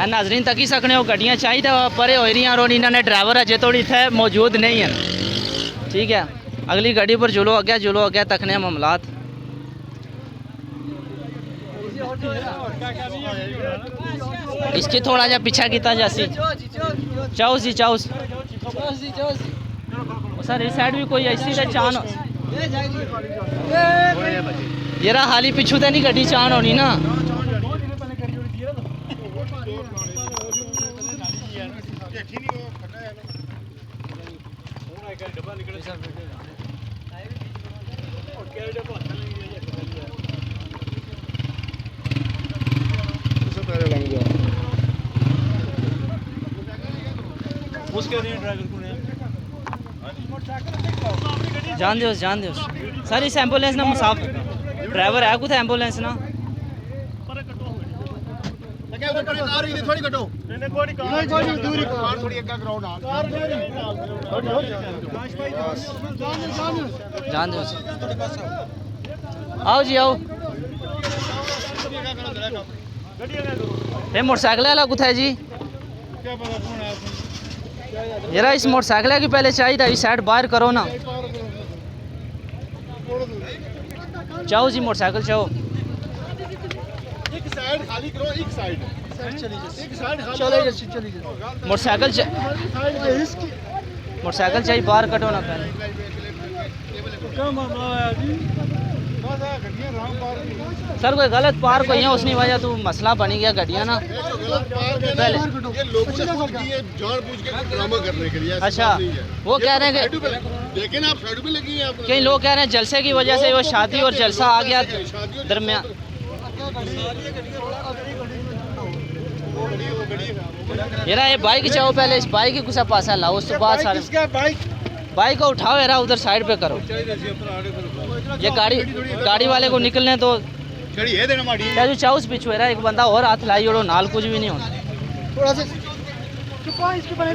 नाजरीन तकी सकने हो गड्डियाँ चाहिए परे हो रही और इन्होंने ड्राइवर अजे थोड़ी इतने मौजूद नहीं है। ठीक है, अगली गाड़ी पर जुलो अगे तकने मामलात। इसकी थोड़ा जा पीछा किया जासी चाउस जी चाउस सर इस साइड भी कोई ऐसी तो चान ये रहा हाली पिछू तो नहीं गड्डी चान होनी ना। जान दो सर इस एम्बुलेंस ना मुसाफिर ड्राइवर है कुछ एम्बुलेंस ना जान दो आओ जी आओ। ये मोटरसाइकिल वाला कुछ है जी यार इस मोटरसाइकिल की पहले चाहिए था इस साइड बाहर करो ना चाहो जी मोटरसाइकिल चाहो मोटरसाइकिल चाहिए बाहर कटो ना पहले। सर कोई गलत पार्क हुई है उसकी वजह तो मसला बनी गया गड्डियाँ ना पहले। अच्छा वो कह रहे हैं कि लेकिन आप साइड पे लगी हैं कई लोग कह रहे हैं जलसे की वजह से वो शादी और जलसा आ गया दरमियान। यार ये बाइक चाहो पहले इस बाइक की कुछ पासा लाओ उसके बाद सारे बाइक को उठाओ यार उधर साइड पे करो। ये गाड़ी वाले को निकलने तो क्या जो चाउस पीछू है एक बंदा और हाथ लाई ओढ़ो नाल कुछ भी नहीं होना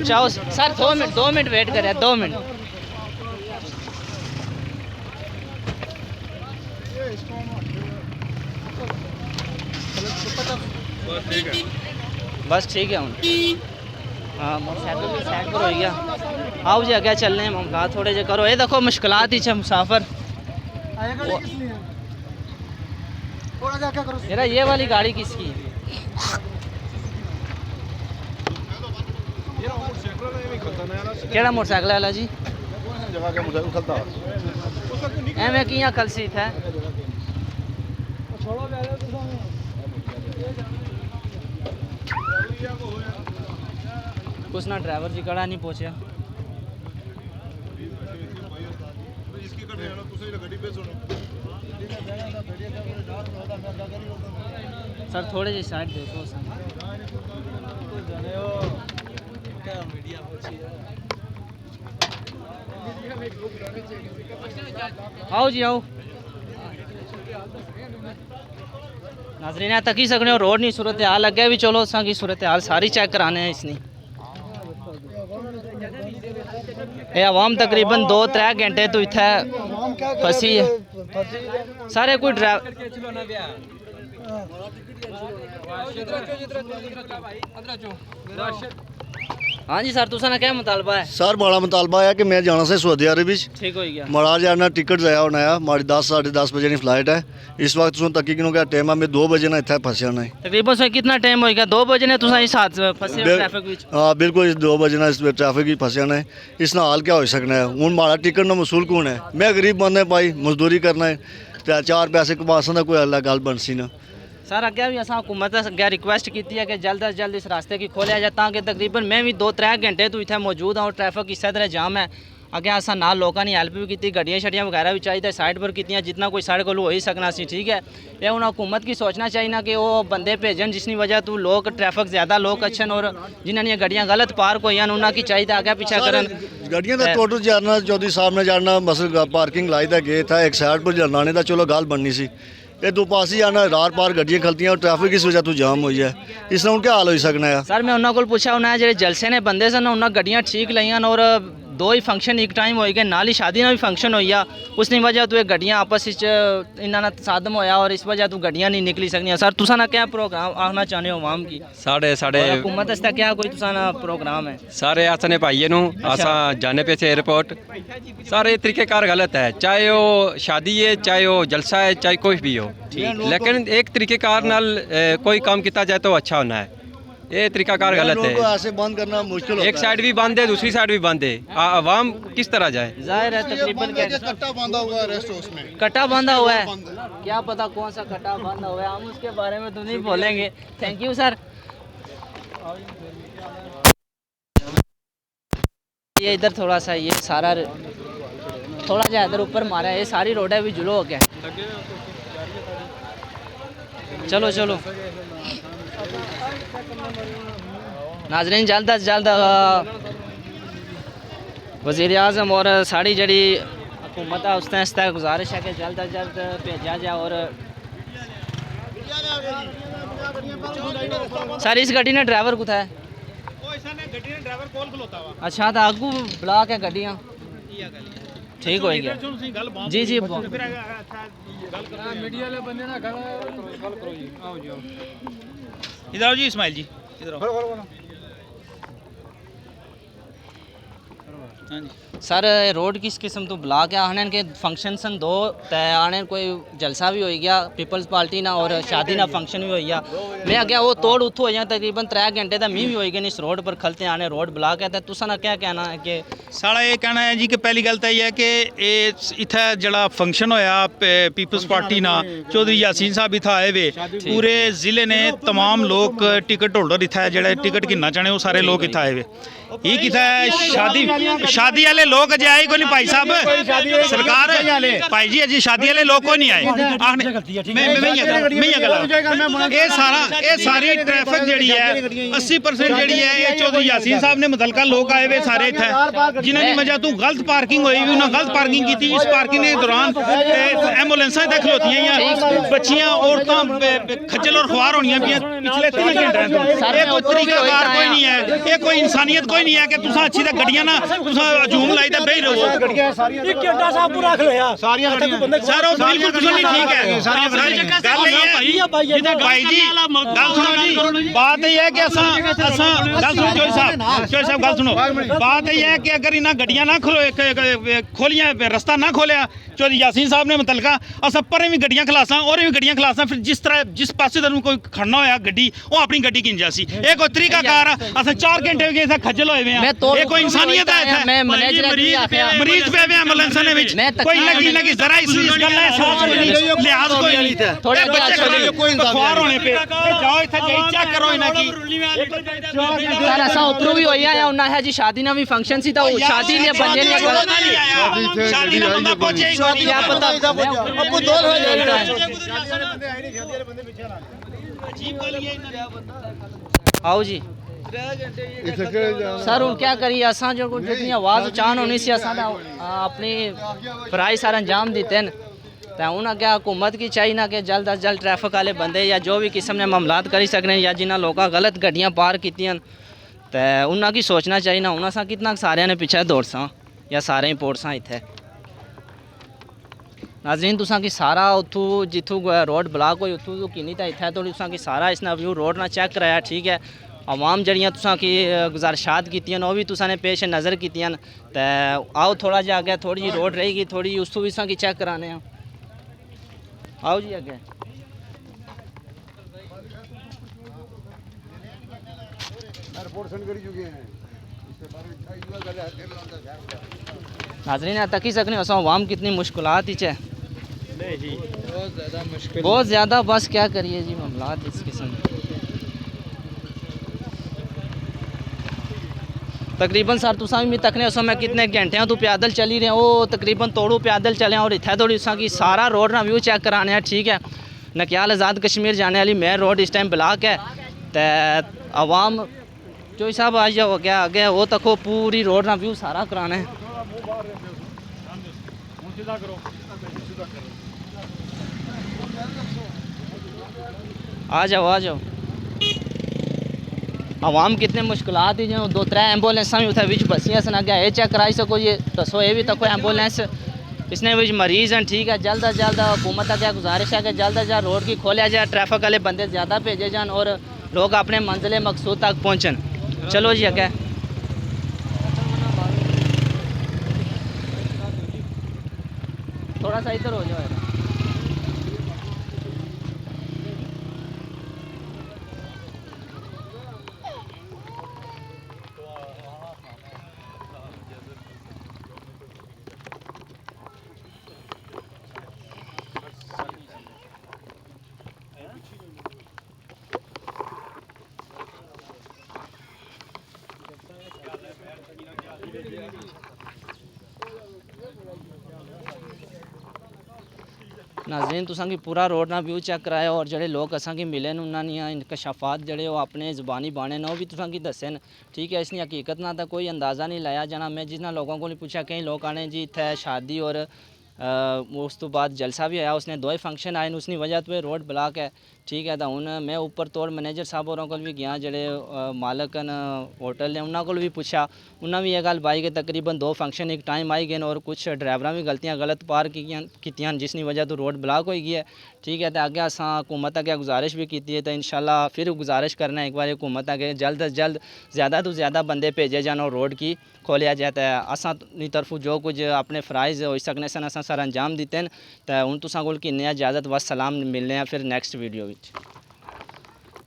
चाउस। सर 2 मिनट वेट करें 2 मिनट। बस ठीक है हाँ मोटरसाइकिल भी साइड पर हो गया। आओ जी आगे चलने हैं मामला थोड़े जे करो। ये देखो मुश्किलात ही मुसाफिर मेरा ये वाली गाड़ी किसकी केड़ा मोटरसाइकिल वाला जी एवं किया कल सी था कुछ ना ड्राइवर जी कड़ा नहीं पहुंचा। सर थोड़े जी साइड देखो आओ जी आओ। नाजरीन तक ही सकने रोड नहीं सूरत हाल अगे भी चलो असा की सूरत हाल सारी चेक कराने हैं इसने। ये आवाम तकरीबन 2-3 घंटे तो इतना फसी है सारे कोई ड्राइवर हाँ जी सर तुसा क्या मुतालबा है? सर बड़ा मुतालबा है कि मैं जाना से सऊदी अरब ठीक हो गया माड़ा जाना टिकट ज़ाया होना है हमारी 10 साढ़े 10 बजे की फ्लाइट है इस वक्त तुम तक क्या टाइम है मैं 2 बजे ना इतना फंस जाना है तकरीबन से कितना टाइम हो गया 2 बजे ने तुसा इस हाथ फंसे ट्रैफिक विच हाँ बिल्कुल 2 बजे ना इस ट्रैफिक ही फंस जाना है इस ना हाल क्या हो सकना है हूँ माड़ा टिकट ना मसूल कौन है मैं गरीब बंदे पाई मजदूरी करना है 4 पैसे कमा सकता कोई अल्लाह गल बन सी ना। सर अगे भी असा हुकूमत अगे रिक्वेस्ट की है कि जल्द अज जल्द इस रास्ते की खोलिया जाए ताकि तकरीबन मैं भी 2-3 घंटे तो इतना मौजूद हाँ और ट्रैफिक इस तरह जाम है अगे असा नाल लोगों ने हेल्प भी की गड्डियाँ शड्डियाँ वगैरह भी चाहिए साइड पर की जितना कोई साढ़े को हो ही सकना सी। ठीक है ये हूँ हुकूमत की सोचना चाहिए ना कि वो बंदे भेजन जिसकी वजह तो लोग ट्रैफिक ज़्यादा लोग अच्छन और जिन्होंने गड्डियाँ गलत पार्क हुई उन्होंने चाहिए आगे पीछा करन गड्डियाँ का टोटल जाना चौधरी साहब ने जाना मसल पार्किंग लाई था गए था एक साइड पर जाने का चलो गल बननी सी ये दो पास ही आना रार पार गड्डियाँ खलती और ट्रैफिक इस वजह तो जाम हुई है इसने क्या हाल हो सकना है। सर मैं उन्होंने को पूछा उन्हें जो जलसे ने बंदे सन उन्होंने गड्डियाँ ठीक लाइया और दो ही फंक्शन एक टाइम हो गए, नाल ही शादी ना भी फंक्शन हो गया, उसकी वजह तो गड्डियां आपस इन्ना तसादम होया और इस वजह तो गड्डियां नहीं निकली सकनियां। सर तुसा ना क्या प्रोग्राम आखना चाहते हो आवाम की साढ़े हुकूमत आस्ते क्या कोई तुसा ना प्रोग्राम है? सारे असने भाइयों नू असा जाने पे से एयरपोर्ट सारे तरीक़ेकार गलत है, चाहे वो शादी है, चाहे वो जलसा है, चाहे कोई भी हो, लेकिन एक तरीक़ेकार नाल कोई काम किया जाए तो अच्छा होना है। ये तरीक़ाकार गलत लोगों को है। ऐसे बंद करना मुश्किल होता एक साइड भी बंद है, दूसरी साइड भी बंद है, आवाम किस तरह जाए? जाहिर है तकरीबन कट्टा बांधा हुआ है रेस्ट हाउस में। कट्टा बांधा हुआ है, क्या पता कौन सा कट्टा बांधा हुआ है, हम उसके बारे में तो नहीं बोलेंगे। Thank you sir. ये इधर थोड़ा सा ये सारा थोड़ा जा इधर ऊपर मारा है, ये सारी रोडें भी जुलो हो गया। चलो चलो नाजरीन, जल्द अज जल्द वज़ीर आज़म और साड़ी जड़ी हुकूमत है उसने इस गुजारिश है कि जल्द अज जल्द भेजा जाए। और सर इस गड्डी ने ड्राइवर कुत्ता है? अच्छा तो आगू ब्लॉक है गड्डियाँ ठीक हो गया। जी जी इधर आओ जी इस्माइल जी, इधर आओ। हाँ जी सर रोड किस किस्म तो ब्लॉक है आने के फंक्शन सन दो तय आने कोई जलसा भी हो गया पीपल्स पार्टी ना और शादी ना फंक्शन भी हो गया। मैं आगे वो तोड़ उठो हो जाए तकरीबन 3 घंटे का मी भी हो गए इस रोड पर खलते आने रोड ब्लॉक है। तो तुसा ना क्या कहना है कि साढ़ा ये कहना है जी कि पहली गल तो यह है कि इत्थै जड़ा फंक्शन होया पीपल्स पार्टी ना चौधरी यासीन साहब इत्थै आए वे, पूरे ज़िले ने तमाम लोग टिकट होल्डर इत्थै जेह्ड़े टिकट गिनना चाहने वो सारे लोग इत्थै आए वे। ये कित्थै शादी वाले लोग अजे आए कोई नहीं भाई साहब, सरकार भाई जी अजे शादी वाले लोग कोई नहीं आए। ये सारी ट्रैफिक जी है 80% जी है ये चौधरी यासीन साहब ने मुतलका लोग आए हुए सारे इत्थै, जिन्होंने वजह तू गलत पार्किंग हुई भी उन्हें गलत पार्किंग की। इस पार्किंग के दौरान एम्बुलेंसा इत्थै खलोतियां, बच्चियां औरतां खज्जल और खुआर होनियां पिछले 3 घंटे तो। ये कोई तरीकाकार कोई नहीं है, ये कोई इंसानियत कोई नहीं है कि तुसा अच्छी गड्डियां ना तुसा हजूम लाई ते बेही रहो। एक घंटा साहब पूरा खलोया सारियां सर वो बिल्कुल तुसा नहीं ठीक है। गल ये है भाई जी, गल सुनो जी, बात ये है कि असा गल सुनो चौधरी साहब गल सुनो, बात ये है कि अगर इन्हां गड्डियां ना खोलियां रास्ता ना खोलिया चौधरी यासीन साहब ने मुतलका अस परें भी गड्डियां खलासां और भी गड्डियां खलासां, फिर जिस तरह जिस पासे तैनूं कोई खड़ना होया गड्डी वो अपनी गड्डी गिन जासी। ये कोई तरीकाकार अस 4 घंटे हो गए इत्थै खज्जल होए वे हां। ये कोई इंसानियत है इत्थै? मरीज पे वे एम्बुलेंस ने विच कोई लगी जरा इस गल दा एहसास कोई नहीं, लिहाज कोई नहीं। थोड़े बच्चे कोई खुआर होने पे जाओ इत्थै जाई चेक करो इन्हां की। सर ऐसा उतरू भी होया है उन्ना है जी शादी ना भी फंक्शन सी था शादी ने बंदे ने शादी ना बंदा पहुंचे क्या पता अब दो हो जाएगा। आओ जी सर हूँ क्या करिए असा जो जितनी आवाज़ उचान होनी सी असा अपनी फराई सारा अंजाम दिते न। तो हूँ अगर हुकूमत की चाहिए ना कि जल्द अज जल्द ट्रैफिक वाले बंदे या जो भी किस्म ने मामलात करी सकने या जिन्हें लोगों गलत गड्डियाँ पार कीतियां तो उन्होंने की सोचना चाहिए ना। हूँ असा कितना सारे ने पिछे दौड़सा या सारे ही पोड़सा इत्थे। नाजरीन तुसा की सारा उतू जितों रोड ब्लॉक हुई उतू तो किन्नी तो इत्थे थोड़ी तुसा की सारा इसना व्यू रोड ना चेक कराया ठीक है। आवाम जड़ियाँ तुसा की गुजारिशात कीतियां वो भी तुसा ने पेश नज़र कीतियां। तो आओ थोड़ा जा अगे थोड़ी जी रोड रहेगी थोड़ी उस भी तुसा की चेक कराने। आओ जी अगे नाजरीन तक ही सकने असा आवाम कितनी मुश्किलात ही है बहुत ज़्यादा। बस क्या करिए जी मामलात इस किस्म। तकरीबन सर तुसा भी तकने उस मैं कितने घंटे तो पैदल चली रहे वो तकरीबन तोड़ू पैदल चले और इत्थे थोड़ी उसा की सारा रोड ना व्यू चेक कराने ठीक है। नकियाल आज़ाद कश्मीर जाने वाली मेन रोड इस टाइम ब्लॉक है। तो आवाम जो साहब आज हो गया आगे वो तको पूरी रोड ना व्यू सारा कराना है। आ जाओ आवाम कितने मुश्किलात ही जो 2-3 एम्बुलेंसा भी उत्थे विच बसियां सन अग्गे एह् चेक कराई सको ये दसो ये भी तको एम्बुलेंस इसने विच मरीज हैं ठीक है जल्द अज जल्द हुकूमत अगे गुजारिश है कि जल्द अज जल्द रोड की खोलिया जाए ट्रैफिक वाले बंदे ज़्यादा भेजे जान और लोग अपने मंजिल मकसूद तक पहुँचन। चलो जी अगे थोड़ा सा इधर हो जाए। नाज़रीन तुसां की पूरा रोड ना व्यू चेक कराया और जड़े लोग असां की मिले न उन्होंने इंकशाफात जड़े वो अपने ज़बानी बाने न वो भी तुसां की दस्से न ठीक है। इसकी हकीकत ना तो कोई अंदाज़ा नहीं लाया जाना। मैं जिन्होंने लोगों को पूछा कई लोग आने जी इतने शादी और उस तो बाद जलसा भी आया उसने 2 ही फंक्शन आए उसकी वजह तो रोड ब्लॉक है ठीक है। तो हूँ मैं ऊपर तौर मैनेजर साहब होरों को भी गया जड़े मालक न होटल ने उन्होंने को भी पूछा उन्होंने भी यह गल पाई कि तकरीबन 2 फंक्शन एक टाइम आई गए और कुछ ड्राइवर भी गलतियाँ गलत पार कीतियां जिसकी वजह तो रोड ब्लॉक हो गई है ठीक है। तो अगे असां हुकूमत अगे गुजारिश भी की है तो इंशाल्लाह फिर गुजारिश करना एक बार हुकूमत अगे जल्द अज जल्द ज़्यादा तो ज़्यादा बंदे भेजे जान और रोड की खोलिया जाता है। असां तरफों जो कुछ अपने फ़राइज़ हो सकने सन असां सर अंजाम दिते हैं। तो हूँ तुसां कोल किन्ने इजाज़त वसलाम मिलने हैं फिर नैक्सट वीडियो।